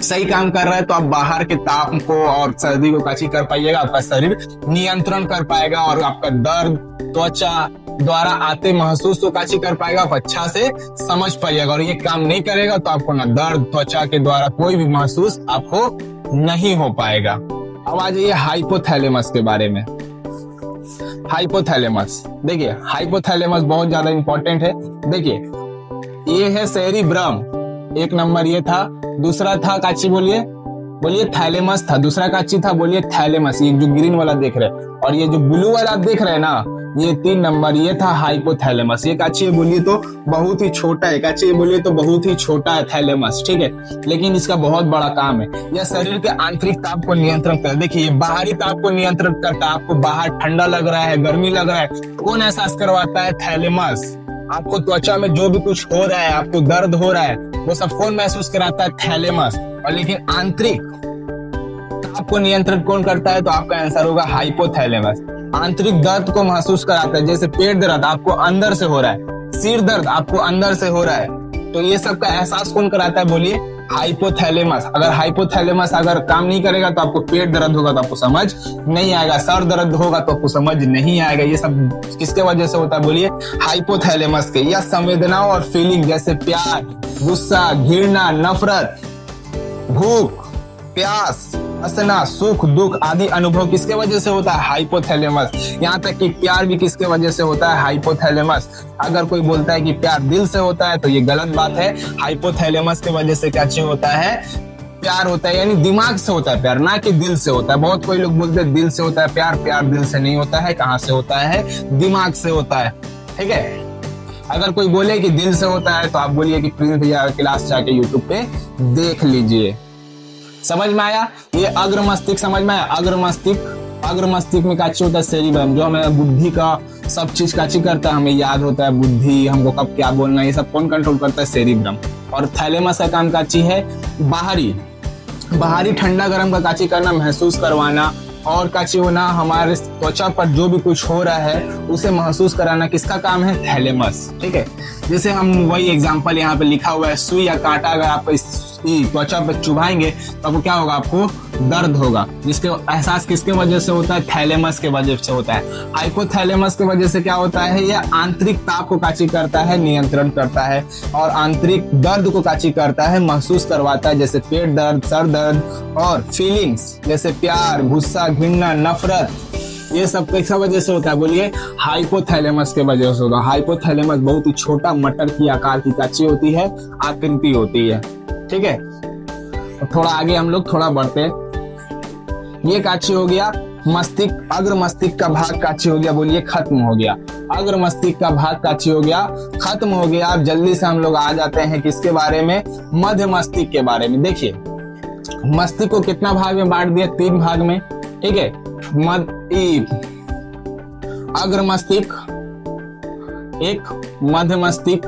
सही काम कर रहा है तो आप बाहर के ताप को और सर्दी को काची कर पाइएगा, आपका शरीर नियंत्रण कर पाएगा और आपका दर्द त्वचा द्वारा आते महसूस तो काची कर पाएगा, आप अच्छा से समझ पाइएगा। और ये काम नहीं करेगा तो आपको ना दर्द त्वचा के द्वारा कोई भी महसूस आपको नहीं हो पाएगा। अब आ जाइए हाइपोथैलेमस के बारे में। हाइपोथैलेमस, देखिए हाइपोथैलेमस बहुत ज्यादा इंपॉर्टेंट है। देखिए ये है सेरिब्रम, एक नंबर ये था। दूसरा था काची, बोलिए थैलेमस था। दूसरा काची था, बोलिए थैलेमस। ये जो ग्रीन वाला देख रहे हैं और ये जो ब्लू वाला आप देख रहे हैं ना, ये 3 नंबर, ये था हाइपोथैलेमस। ये काची है, बोलिए तो बहुत ही छोटा है। काची है, बोलिए तो बहुत ही छोटा है थैलेमस। ठीक है, लेकिन इसका बहुत बड़ा काम है। यह शरीर के आंतरिक ताप को नियंत्रण करता है। देखिए ये बाहरी ताप को नियंत्रण करता है। आपको बाहर ठंडा लग रहा है, गर्मी लग रहा है, कौन एहसास करवाता है? थैलेमस। आपको त्वचा में जो भी कुछ हो रहा है, आपको दर्द हो रहा है, वो सब कौन महसूस कराता है? थैलेमस। और लेकिन आंतरिक ताप को नियंत्रण कौन करता है? तो आपका आंसर होगा हाइपोथैलेमस। आंतरिक दर्द को महसूस कराता है, जैसे पेट दर्द आपको अंदर से हो रहा है, सिर दर्द आपको अंदर से हो रहा है, तो ये सब का एहसास कौन कराता है? बोलिए हाइपोथैलेमस। अगर हाइपोथैलेमस अगर काम नहीं करेगा तो आपको पेट दर्द होगा तो आपको समझ नहीं आएगा, सर दर्द होगा तो आपको समझ नहीं आएगा। ये सब किसके वजह से होता है? बोलिए हाइपोथैलेमस के। या संवेदनाओं और फीलिंग जैसे प्यार, गुस्सा, घृणा, नफरत, भूख, प्यास, हंसना, सुख, दुख आदि अनुभव किसके वजह से होता है? हाइपोथैलेमस। यहाँ तक कि प्यार भी किसके वजह से होता है? हाइपोथैलेमस। अगर कोई बोलता है कि प्यार दिल से होता है तो ये गलत बात है। हाइपोथैलेमस के वजह से क्या चीज होता है? प्यार होता है, यानी दिमाग से होता है प्यार, ना कि दिल से होता है। बहुत कोई लोग बोलते हैं दिल से होता है प्यार, प्यार दिल से नहीं होता है। कहाँ से होता है? दिमाग से होता है। ठीक है, अगर कोई बोले कि दिल से होता है तो आप बोलिए कि प्रिंस भैया क्लास जाके यूट्यूब पे देख लीजिए। समझ में आया? ये अग्र मस्तिष्क समझ में आया? अग्र मस्तिष्क में काची होता है? सेरिब्रम, जो हमें बुद्धि का सब चीज काची करता है, हमें याद होता है बुद्धि, हमको कब क्या बोलना है, ये सब कौन कंट्रोल करता है? सेरिब्रम। और थैलेमस का काम काची है? बाहरी ठंडा गर्म का काची करना, महसूस करवाना। और काची होना हमारे त्वचा पर जो भी कुछ हो रहा है उसे महसूस कराना, किसका काम है? थैलेमस। ठीक है, जैसे हम वही एग्जांपल यहाँ पे लिखा हुआ है, सुई या कांटा अगर आप त्वचा पर चुभाएंगे तो आपको क्या होगा? आपको दर्द होगा, जिसके एहसास किसके वजह से होता है? थैलेमस के वजह से होता है। हाइपोथैलेमस के वजह से क्या होता है? यह आंतरिक ताप को काची करता है, नियंत्रण करता है, और आंतरिक दर्द को काची करता है, महसूस करवाता है, जैसे पेट दर्द, सर दर्द, और फीलिंग्स जैसे प्यार, गुस्सा, घृणा, नफरत, ये सब किस वजह से होता है? बोलिए हाइपोथैलेमस के वजह से होगा। हाइपोथैलेमस बहुत ही छोटा मटर की आकार की काची होती है, आकृति होती है। ठीक है, थोड़ा आगे हम लोग थोड़ा बढ़ते। ये काची हो गया मस्तिष्क, अग्र मस्तिष्क का भाग काची हो गया, बोलिए खत्म हो गया। अग्र मस्तिष्क का भाग काची हो गया, खत्म हो गया। अब जल्दी से हम लोग आ जाते हैं किसके बारे में? मध्य मस्तिष्क के बारे में। देखिए मस्तिष्क को कितना भाग में बांट दिया? 3 भाग में। ठीक है, अग्र मस्तिष्क, एक मध्य मस्तिष्क,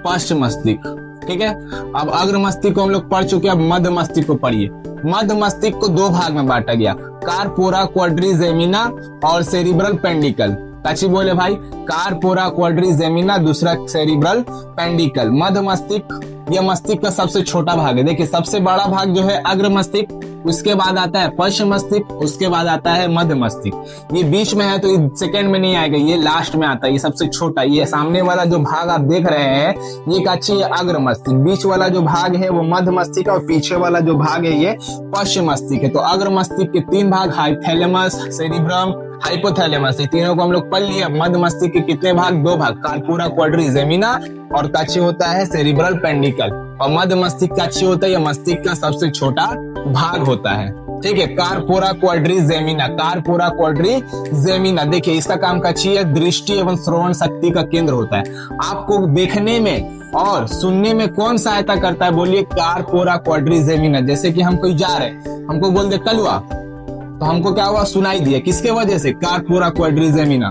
पश्च मस्तिष्क। ठीक है, अब अग्र मस्तिष्क को हम लोग पढ़ चुके हैं, अब मध्य मस्तिष्क को पढ़िए। मध्य मस्तिष्क को 2 भाग में बांटा गया, कार्पोरा क्वाड्रिजेमिना और सेरिब्रल पेंडिकल। काची बोले भाई, कार्पोरा क्वाड्रिजेमिना, दूसरा सेरिब्रल पेंडिकल। मध्य मस्तिष्क, यह मस्तिष्क का सबसे छोटा भाग है। देखिए सबसे बड़ा भाग जो है अग्र मस्तिष्क, उसके बाद आता है पश्चिम मस्तिष्क, उसके बाद आता है मध्य मस्तिष्क। ये बीच में है तो सेकंड में नहीं आएगा, ये लास्ट में आता है, ये सबसे छोटा। ये सामने वाला जो भाग आप देख रहे हैं ये काची है अग्र मस्तिष्क, बीच वाला जो भाग है वो मध्य मस्तिष्क और पीछे वाला जो भाग है ये पश्चिम मस्तिष्क है। तो अग्र मस्तिष्क के 3 भाग, हाइपोथैलेमस, सेरिब्रम, हाइपोथैलेमस, ये तीनों को हम लोग पढ़ लिए। मध्य मस्तिष्क के कितने भाग? 2 भाग, कार्पोरा क्वाड्रिजेमिना और काची होता है सेरिब्रल पेंडिकल। और मध्य मस्तिष्क काची होता है, यह मस्तिष्क का सबसे छोटा भाग होता है। ठीक है, कार्पोरा क्वाड्रिजेमिना, कार्पोरा क्वाड्रिजेमिना। देखिए इसका काम काची है, दृष्टि एवं श्रवण शक्ति का केंद्र होता है। आपको देखने में और सुनने में कौन सहायता करता है? बोलिए कार्पोरा क्वाड्रिजेमिना। जैसे कि हम कोई जा रहे, हमको बोल दे कलवा, तो हमको क्या हुआ? सुनाई दिया। किसके वजह से? Corpora quadrigemina.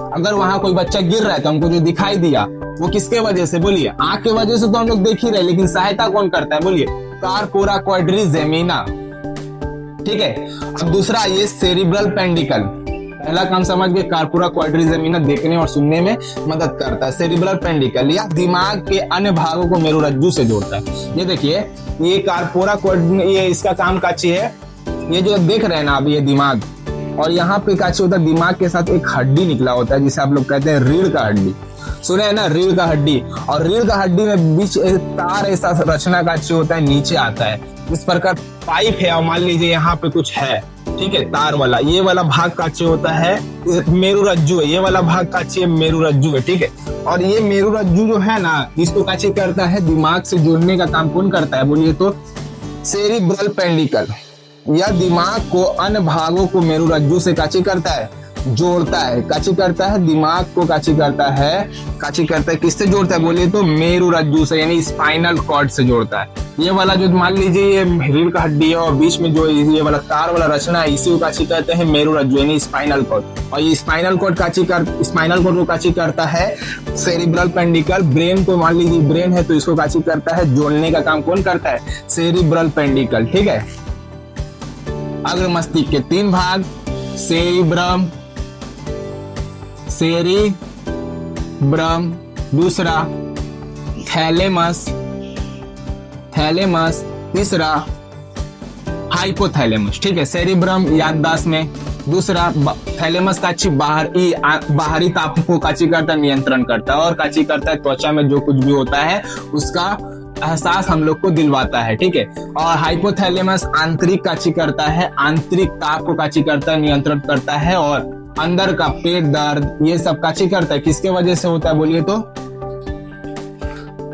अगर वहां कोई बच्चा गिर रहा है तो हमको जो दिखाई दिया वो किसके वजह से? बोलिए आंख के वजह से तो हम लोग देख ही रहे, लेकिन सहायता कौन करता है? बोलिए कार्पोरा क्वाड्रिजेमिना। ठीक है, अब दूसरा ये सेरिब्रल पेंडिकल। पहला काम समझ गए, कार्पोरा क्वाड्रिजेमिना देखने और सुनने में मदद करता है। सेरिब्रल पेंडिकल या दिमाग के अन्य भागों को मेरुरज्जु से जोड़ता है। ये देखिए ये कार्पोरा ये इसका काम काची है, ये जो देख रहे हैं ना अब ये दिमाग, और यहाँ पे काची होता है, दिमाग के साथ एक हड्डी निकला होता है जिसे आप लोग कहते हैं रीढ़ का हड्डी। सुने है ना, रीढ़ का हड्डी। और रीढ़ का हड्डी में बीच तार ऐसा रचना काची होता है, नीचे आता है इस प्रकार पाइप है, और मान लीजिए यहाँ पे कुछ है, ठीक है, तार वाला। ये वाला भाग काची होता है मेरुरज्जु है, ये वाला भाग काची है मेरुरज्जु है। ठीक है, और ये मेरुरज्जु जो है ना इसको काची करता है, दिमाग से जोड़ने का काम कौन करता है? बोलिए तो सेरिब्रल पेंडिकल। यह दिमाग को अन्य भागों को मेरुरज्जु से काची करता है, जोड़ता है। काची करता है, दिमाग को काची करता है, किससे जोड़ता है? बोलिए तो मेरुरज्जु से, यानी स्पाइनल कॉर्ड से जोड़ता है। ये वाला जो मान लीजिए ये रीढ़ का हड्डी है और बीच में जो ये वाला तार वाला रचना है इसी को काची कहते हैं मेरुरज्जु, यानी स्पाइनल कॉर्ड। और ये स्पाइनल कॉर्ड को काची करता है सेरिब्रल पेंडिकल। ब्रेन को मान लीजिए ब्रेन है तो इसको काची करता है, जोड़ने का काम कौन करता है? Cerebral peduncle. ठीक है, अग्र मस्तिष्क के 3 भाग, सेरिब्रम, दूसरा थैलेमस, तीसरा हाइपोथैलेमस। ठीक है, सेरिब्रम याददाश्त में, दूसरा थैलेमस काची बाहरी ताप को काची करता है, नियंत्रण करता है, और काची करता है त्वचा में जो कुछ भी होता है उसका एहसास हम लोग को दिलवाता है। ठीक है, और हाइपोथैलेमस आंतरिक काची करता है, आंतरिक ताप को काची करता है, नियंत्रण करता है, और अंदर का पेट दर्द ये सब काची करता है। किसके वजह से होता है? बोलिए तो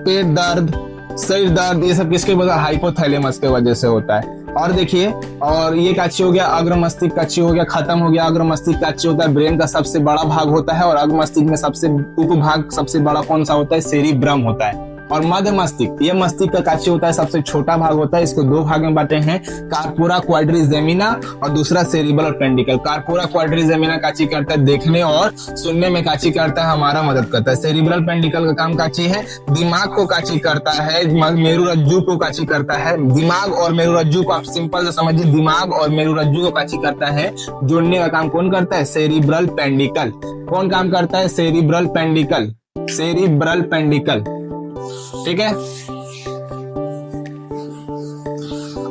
पेट दर्द, सिर दर्द, ये सब किसके वजह? हाइपोथैलेमस के वजह से होता है। और देखिए, और ये काची हो गया, अग्र मस्तिष्क काची हो गया, खत्म हो गया। अग्र मस्तिष्क काची होता है, ब्रेन का सबसे बड़ा भाग होता है, और अग्र मस्तिष्क में सबसे उपभाग सबसे बड़ा कौन सा होता है? सेरिब्रम होता है। और मध्य मस्तिष्क, ये मस्तिष्क का काची होता है, सबसे छोटा भाग होता है। इसको 2 भाग में बांटे हैं, कार्पोरा क्वाड्रिजेमिना और दूसरा सेरिब्रल पेंडिकल। कार्पोरा क्वाड्रिजेमिना काची करता है, देखने और सुनने में काची करता है, हमारा मदद करता है। सेरिब्रल पेंडिकल का काम काची है, दिमाग को काची करता है, मेरुरज्जु को काची करता है। दिमाग और मेरुरज्जु को आप सिंपल से समझिए, दिमाग और मेरुरज्जु को काची करता है, जोड़ने का काम कौन करता है? Cerebral peduncle. कौन काम करता है? Cerebral peduncle, cerebral peduncle. ठीक है,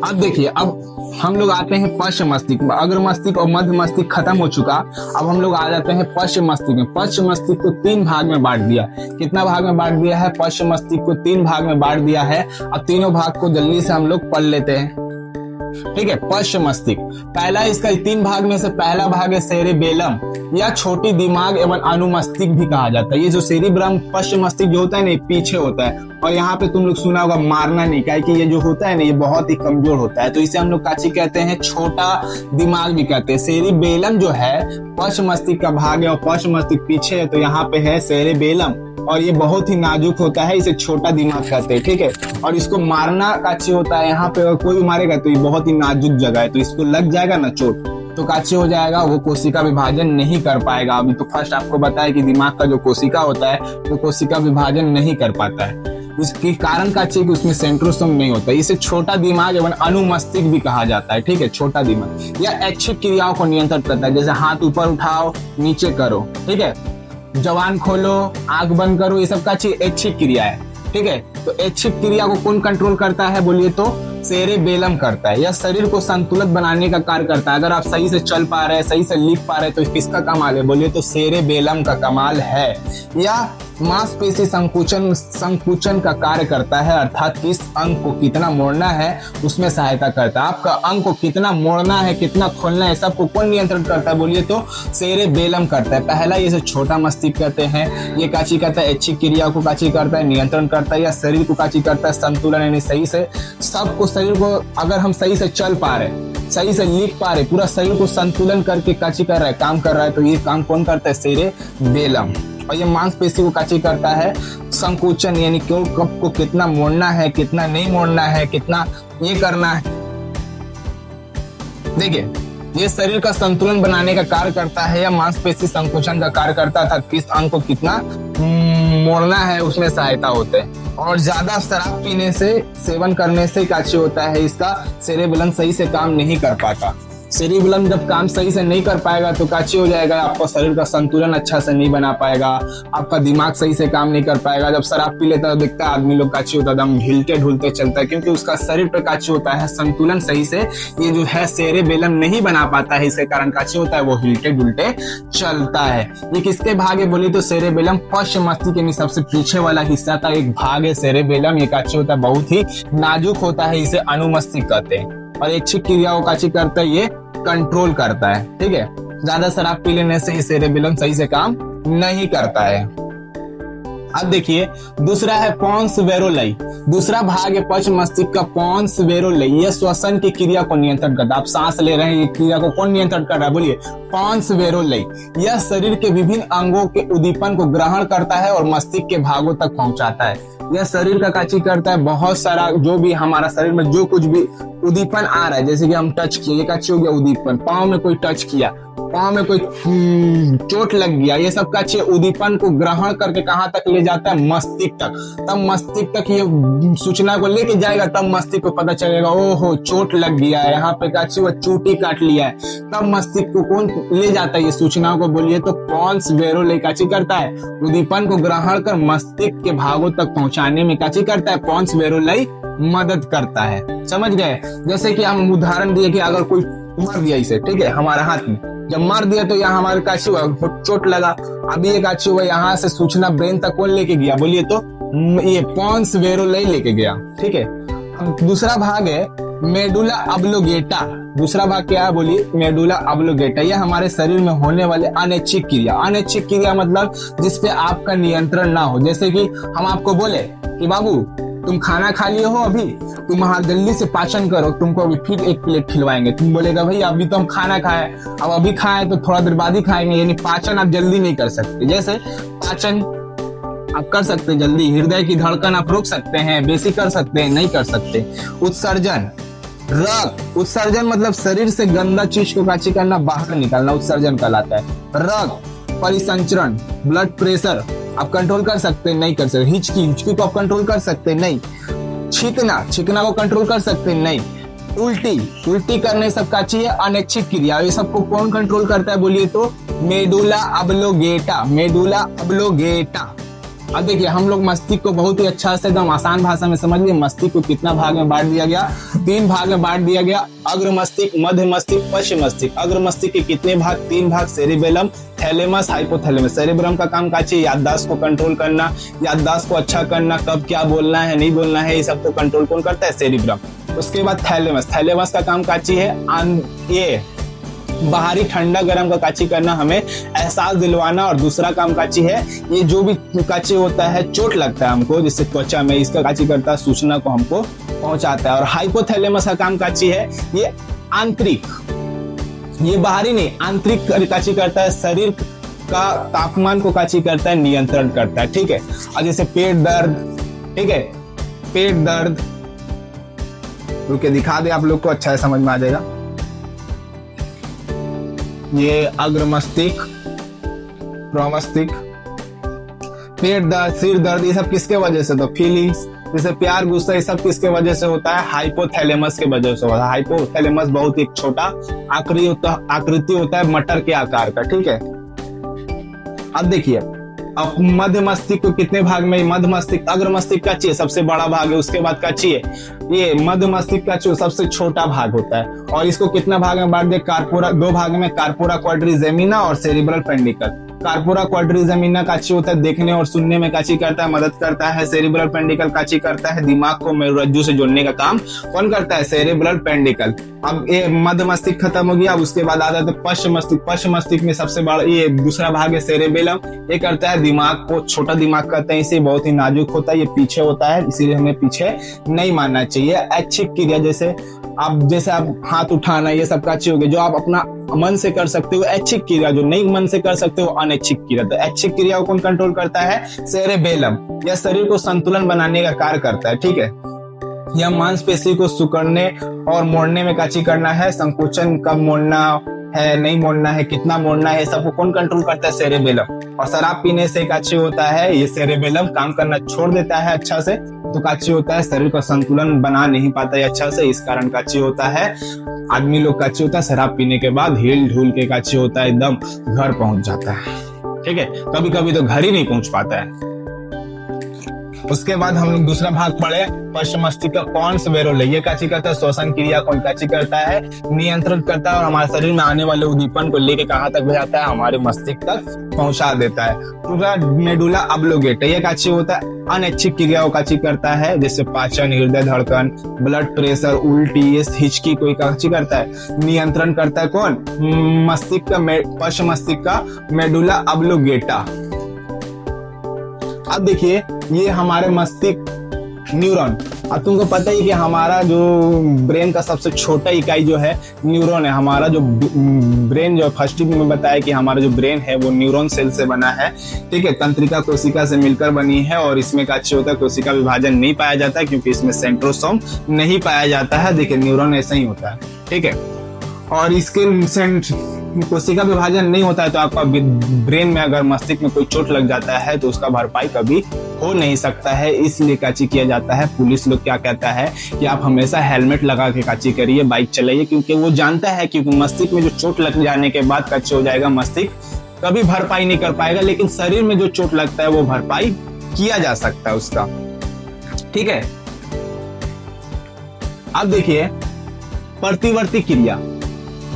अब देखिए, अब हम लोग आते हैं पश्चिम मस्तिष्क। अग्र मस्तिष्क और मध्य मस्तिष्क खत्म हो चुका, अब हम लोग आ जाते हैं पश्चिम मस्तिष्क में। पश्चिम मस्तिष्क को 3 भाग में बांट दिया। कितना भाग में बांट दिया है? पश्चिम मस्तिष्क को 3 भाग में बांट दिया है। अब तीनों भाग को जल्दी से हम लोग पढ़ लेते हैं। ठीक है, पश्चिम मस्तिष्क पहला, इसका 3 भाग में से पहला भाग है सेरिबेलम, या छोटी दिमाग एवं अनुमस्तिष्क भी कहा जाता है। ये जो सेरिब्रम पश्चिम मस्तिष्क जो होता है ना, पीछे होता है, और यहाँ पे तुम लोग सुना होगा मारना नहीं, क्या कि ये जो होता है ना ये बहुत ही कमजोर होता है, तो इसे हम लोग काची कहते हैं, छोटा दिमाग भी कहते हैं। सेरिबेलम जो है पश्चिम मस्तिष्क का भाग है, और पश्चिम मस्तिष्क पीछे है, तो यहाँ पे है सेरिबेलम, और ये बहुत ही नाजुक होता है, इसे छोटा दिमाग कहते हैं। ठीक है, और इसको मारना काची होता है, यहाँ पे अगर कोई भी मारेगा तो ये बहुत ही नाजुक जगह है, तो इसको लग जाएगा ना चोट तो काची हो जाएगा, वो कोशिका विभाजन नहीं कर पाएगा। अभी तो फर्स्ट आपको बताया कि दिमाग का जो कोशिका होता है वो कोशिका विभाजन नहीं कर पाता है। उसके कारण का चाहिए कि उसमें सेंट्रोसोम नहीं होता, इसे छोटा दिमाग एवं अनुमस्तिष्क भी कहा जाता है। ठीक है, छोटा दिमाग यह ऐच्छिक क्रियाओं को नियंत्रित करता है, जैसे हाथ ऊपर उठाओ, नीचे करो, ठीक है, जबान खोलो, आंख बंद करो, ये सब का चाहिए ऐच्छिक क्रिया है। ठीक है, तो ऐच्छिक क्रिया को कौन कंट्रोल करता है बोलिए तो सेरेबेलम करता है। यह शरीर को संतुलित बनाने का कार्य करता है। अगर आप सही से चल पा रहे हैं, सही से लिख पा रहे हैं, तो किसका कमाल है बोलिए तो सेरेबेलम का कमाल है। यह मांसपेशी संकुचन का कार्य करता है, अर्थात किस अंग को कितना मोड़ना है उसमें सहायता करता है। आपका अंग को कितना मोड़ना है, कितना खोलना है, सबको कौन नियंत्रण करता है बोलिए तो सेरेबेलम करता है। पहला ये छोटा मस्तिष्क कहते हैं, ये काची करता है, ऐच्छिक क्रिया को काची करता है, नियंत्रण करता है, या शरीर को काची करता है, संतुलन यानी सही से सबको शरीर को, अगर हम सही से चल पा रहे, सही से लिख पा रहे, पूरा शरीर को संतुलन करके काची कर रहा है, काम कर रहा है, तो ये काम कौन करता है सेरेबेलम। और ये मांसपेशी को काची करता है संकुचन, यानी क्यों कब को कितना मोड़ना है, कितना नहीं मोड़ना है, कितना ये करना है। देखिए, ये शरीर का संतुलन बनाने का कार्य करता है, या मांसपेशी संकुचन का कार्य करता था, किस अंग को कितना मोड़ना है उसमें सहायता होते हैं। और ज्यादा शराब पीने से, सेवन करने से काची होता है, इसका सेरेबेलम सही से काम नहीं कर पाता। सेरेबेलम जब काम सही से नहीं कर पाएगा तो काची हो जाएगा, आपका शरीर का संतुलन अच्छा से नहीं बना पाएगा, आपका दिमाग सही से काम नहीं कर पाएगा। जब शराब पी लेता है दिखता है आदमी लोग काची होता है, एकदम हिलते ढुलते चलता है, क्योंकि उसका शरीर पर काची होता है संतुलन सही से ये जो है सेरेबेलम नहीं बना पाता है, इसके कारण काची होता है वो हिलते ढुलते चलता है। ये किसके भाग है बोली तो सेरेबेलम पश्च मस्तिष्क यानी सबसे पीछे वाला हिस्सा का एक भाग है सेरेबेलम। ये काची होता है बहुत ही नाजुक होता है, इसे अनुमस्तिष्क कहते हैं। और ऐच्छिक क्रिया को काची करता है, ये कंट्रोल करता है। ठीक है, ज्यादा शराब पी लेने से सेरेबेलम सही से काम नहीं करता है। अब देखिए दूसरा है पोन्स वेरोलाई, दूसरा भाग है पश्च मस्तिष्क का पोन्स वेरोलाई। यह श्वसन की क्रिया को नियंत्रण करता है। आप सांस ले रहे हैं, ये क्रिया को कौन नियंत्रण कर रहा है बोलिए पोन्स वेरोलाई। यह शरीर के विभिन्न अंगों के उद्दीपन को ग्रहण करता है और मस्तिष्क के भागों तक पहुंचाता है। यह शरीर का काची करता है, बहुत सारा जो भी हमारा शरीर में जो कुछ भी उद्दीपन आ रहा है, जैसे कि हम टच किए, ये काची हो गया उद्दीपन, पाँव में कोई टच किया, पाँव में कोई चोट लग गया, ये सब काची उद्दीपन को ग्रहण करके कहाँ तक ले जाता है मस्तिष्क तक। तब मस्तिष्क तक ये सूचना को लेके जाएगा, तब मस्तिष्क को पता चलेगा ओहो चोट लग गया है, यहाँ पे काची वो चोटी काट लिया है। तब मस्तिष्क को कौन ले जाता है ये सूचना को बोलिए तो पोन्स वेरोलाई काची करता है, उद्दीपन को ग्रहण कर मस्तिष्क के भागों तक पहुंचाने में काची करता है पोन्स वेरोलाई मदद करता है। समझ गए? जैसे कि हम उदाहरण दिए कि अगर कोई मार दिया इसे, ठीक है, हमारे हाथ में जब मार दिया तो यहाँ हमारे काची हुआ, चोट लगा, अभी ये काची हुआ, यहाँ से सूचना ब्रेन तक कौन लेके गया बोलिए तो ये पोन्स वेरोलाई लेके गया। ठीक है, अब दूसरा भाग है मेडुला ऑब्लोंगेटा। दूसरा भाग क्या है बोलिए मेडुला ऑब्लोंगेटा। यह हमारे शरीर में होने वाले अनैच्छिक क्रिया, अनैच्छिक क्रिया मतलब जिसपे आपका नियंत्रण ना हो। जैसे कि हम आपको बोले कि बाबू तुम खाना खा लिए हो, अभी तुम वहां जल्दी से पाचन करो, तुमको अभी फिर एक प्लेट खिलवाएंगे। तुम बोलेगा भाई अभी तो हम खाना खाए, अब अभी खाए तो थोड़ा देर बाद ही खाएंगे, यानी पाचन आप जल्दी नहीं कर सकते। जैसे पाचन आप कर सकते हैं जल्दी, हृदय की धड़कन आप रोक सकते हैं, बेसी कर सकते हैं, नहीं कर सकते। उत्सर्जन, रक्त उत्सर्जन मतलब शरीर से गंदा चीज को काची करना, बाहर निकालना, उत्सर्जन कहलाता है। रक्त परिसंचरण, ब्लड प्रेशर आप कंट्रोल कर सकते हैं, नहीं कर सकते। हिचकी को आप कंट्रोल कर सकते हैं, नहीं। छींकना को कंट्रोल कर सकते हैं, नहीं। उल्टी करने सब काची है अनैच्छिक क्रिया, ये सबको कौन कंट्रोल करता है बोलिए तो मेडुला ऑब्लोंगेटा, मेडुला ऑब्लोंगेटा। अब देखिए हम लोग मस्तिष्क को बहुत ही अच्छा से एकदम आसान भाषा में समझ लिए। मस्तिष्क को कितना भाग में बांट दिया गया, 3 भाग में बांट दिया गया, अग्र मस्तिष्क, मध्य मस्तिष्क, पश्च मस्तिष्क। अग्र मस्तिष्क के कितने भाग, 3 भाग, सेरेबेलम, थैलेमस, हाइपोथैलेमस। सेरेब्रम का काम काची याददाश्त को कंट्रोल करना, याददाश्त को अच्छा करना, कब क्या बोलना है नहीं बोलना है, ये सबको कंट्रोल कौन करता है सेरेब्रम। उसके बाद थैलेमस, थैलेमस का काम काची है ये बाहरी ठंडा गर्म का काची करना, हमें एहसास दिलवाना। और दूसरा काम काची है ये जो भी काची होता है, चोट लगता है हमको जिससे त्वचा में, इसका काची करता है सूचना को हमको पहुंचाता है। और हाइपोथैलेमस का काम काची है ये आंतरिक, ये बाहरी नहीं आंतरिक काची करता है, शरीर का तापमान को काची करता है, नियंत्रण करता है। ठीक है, और जैसे पेट दर्द, ठीक है, पेट दर्द, रुके दिखा दे आप लोग को, अच्छा है समझ में आ जाएगा। ये अग्र मस्तिष्क, प्रमस्तिष्क, पेट दर्द, सिर दर्द, ये सब किसके वजह से? तो फीलिंग्स, जैसे प्यार, गुस्सा, ये सब किसके वजह से होता है? हाइपोथैलेमस के वजह से होता है। हाइपोथैलेमस बहुत ही छोटा आकृति होता है मटर के आकार का, ठीक है। अब देखिए, अब मध्य मस्तिष्क को कितने भाग में? मध्य मस्तिष्क, अग्र मस्तिष्क का चाहिए सबसे बड़ा भाग है, उसके बाद का चाहिए ये मध्य मस्तिष्क का सबसे छोटा भाग होता है। और इसको कितना भाग में बांट दे? कार्पोरा, दो भाग में, कार्पोरा क्वाड्रिजेमिना और सेरिब्रल पेंडिकल। कार्पोरा क्वाड्रिजेमिना काची होता है देखने और सुनने में काची करता है, मदद करता है। सेरिब्रल पेंडिकल काची करता है, दिमाग को मेरुरज्जु से जोड़ने का काम कौन करता है? सेरिब्रल पेंडिकल। अब ये मध्य मस्तिष्क खत्म हो गया, अब उसके बाद आ जाता है पश्च मस्तिष्क। पश्च मस्तिष्क में सबसे बड़ा ये दूसरा भाग है सेरेबेलम। ये करता है दिमाग को, छोटा दिमाग कहते हैं इसे, बहुत ही नाजुक होता है, ये पीछे होता है, इसीलिए हमें पीछे नहीं मानना चाहिए। ऐच्छिक क्रिया, जैसे आप हाथ उठाना, ये सब काची हो गया जो आप अपना मन से कर सकते हो, ऐच्छिक क्रिया। जो नहीं मन से कर सकते हो अनैच्छिक क्रिया। तो ऐच्छिक क्रिया को कौन कंट्रोल करता है? सेरेबेलम। यह शरीर को संतुलन बनाने का कार्य करता है, ठीक है। यह मांसपेशी को सिकुड़ने और मोड़ने में काची करना है, संकोचन, कब मोड़ना है, नहीं मोड़ना है, कितना मोड़ना है, सबको कौन कंट्रोल करता है? सेरेबेलम। और शराब पीने से काची होता है, ये सेरेबेलम काम करना छोड़ देता है अच्छा से, तो काची होता है शरीर का संतुलन बना नहीं पाता है अच्छा से, इस कारण काची होता है आदमी लोग काची होता है शराब पीने के बाद हिल ढूल के काची होता है एकदम घर पहुंच जाता है, ठीक है। कभी कभी तो घर ही नहीं पहुंच पाता है। उसके बाद हम लोग दूसरा भाग पढ़े, पश्च मस्तिष्क का कॉन्स वेरोले। ये काची करता है? श्वसन क्रिया कौन काची करता है? नियंत्रित करता है और हमारे शरीर में आने वाले उद्दीपन को लेके कहाँ तक भेजाता है? हमारे मस्तिष्क तक पहुंचा देता है। पूरा मेडुला ऑब्लोंगेटा, ये काची होता है? अनैच्छिक क्रिया काची करता है, जैसे पाचन, हृदय धड़कन, ब्लड प्रेशर, उल्टी, हिचकी, कोई काची करता है? नियंत्रण करता है कौन? मस्तिष्क का, पश्च मस्तिष्क का मेडुला ऑब्लोंगेटा। अब देखिए, ये हमारे मस्तिष्क न्यूरॉन। अब तुमको पता ही कि हमारा जो ब्रेन का सबसे छोटा इकाई जो है न्यूरॉन है। हमारा जो ब्रेन जो फर्स्ट में बताया कि हमारा जो ब्रेन है वो न्यूरॉन सेल से बना है, ठीक है। तंत्रिका कोशिका से मिलकर बनी है और इसमें का अच्छी होता है कोशिका विभाजन नहीं पाया जाता है क्योंकि इसमें सेंट्रोसोम नहीं पाया जाता है। देखिए न्यूरॉन ऐसा ही होता है, ठीक है। और इसके कोशिका विभाजन नहीं होता है तो आपका ब्रेन में अगर मस्तिष्क में कोई चोट लग जाता है तो उसका भरपाई कभी हो नहीं सकता है। इसलिए काची किया जाता है। पुलिस लोग क्या कहता है कि आप हमेशा हेलमेट लगा के काची करिए, बाइक चलाइए, क्योंकि वो जानता है कि मस्तिष्क में जो चोट लग जाने के बाद काची हो जाएगा, मस्तिष्क कभी भरपाई नहीं कर पाएगा, लेकिन शरीर में जो चोट लगता है वो भरपाई किया जा सकता है उसका, ठीक है। अब देखिए प्रतिवर्ती क्रिया।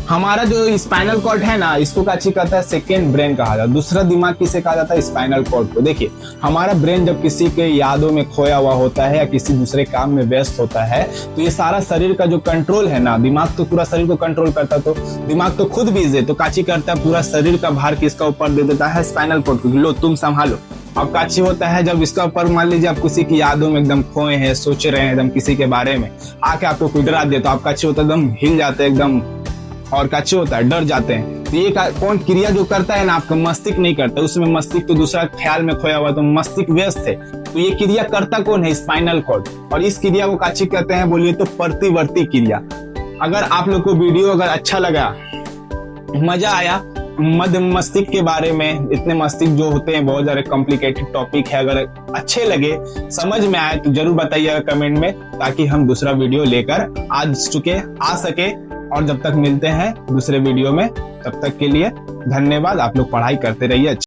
हमारा जो स्पाइनल कॉर्ड है ना, इसको काची कहता है सेकेंड ब्रेन कहा जाता है। दूसरा दिमाग किसे कहा जाता है? स्पाइनल कॉर्ड को। देखिए हमारा ब्रेन जब किसी के यादों में खोया हुआ होता है या किसी दूसरे काम में व्यस्त होता है तो ये सारा शरीर का जो कंट्रोल है ना, दिमाग तो पूरा शरीर को कंट्रोल करता है, तो दिमाग तो खुद बिजी है, तो काची करता है पूरा शरीर का भार किसका ऊपर दे देता है? स्पाइनल कॉर्ड को। लो तुम संभालो। अब काची होता है जब इसका ऊपर मान लीजिए आप किसी की यादों में एकदम खोए हैं, सोच रहे हैं एकदम किसी के बारे में, आके आपको कोई डरा दे तो आप काची होता है एकदम हिल जाते हैं एकदम, और काची होता है डर जाते हैं। तो ये कौन क्रिया जो करता है ना, आपका मस्तिष्क नहीं करता, उसमें मस्तिष्क तो दूसरा ख्याल में खोया हुआ, तो मस्तिष्क व्यस्त है, तो ये क्रिया करता कौन है? Spinal cord. और इस क्रिया को काची कहते हैं? बोलिए तो प्रतिवर्ती क्रिया। अगर आप लोग को वीडियो अगर अच्छा लगा, मजा आया मध्य मस्तिष्क के बारे में, इतने मस्तिष्क जो होते हैं बहुत ज्यादा कॉम्प्लिकेटेड टॉपिक है, अगर अच्छे लगे, समझ में आए तो जरूर बताइएगा कमेंट में, ताकि हम दूसरा वीडियो लेकर आ सके। और जब तक मिलते हैं दूसरे वीडियो में, तब तक के लिए धन्यवाद। आप लोग पढ़ाई करते रहिए।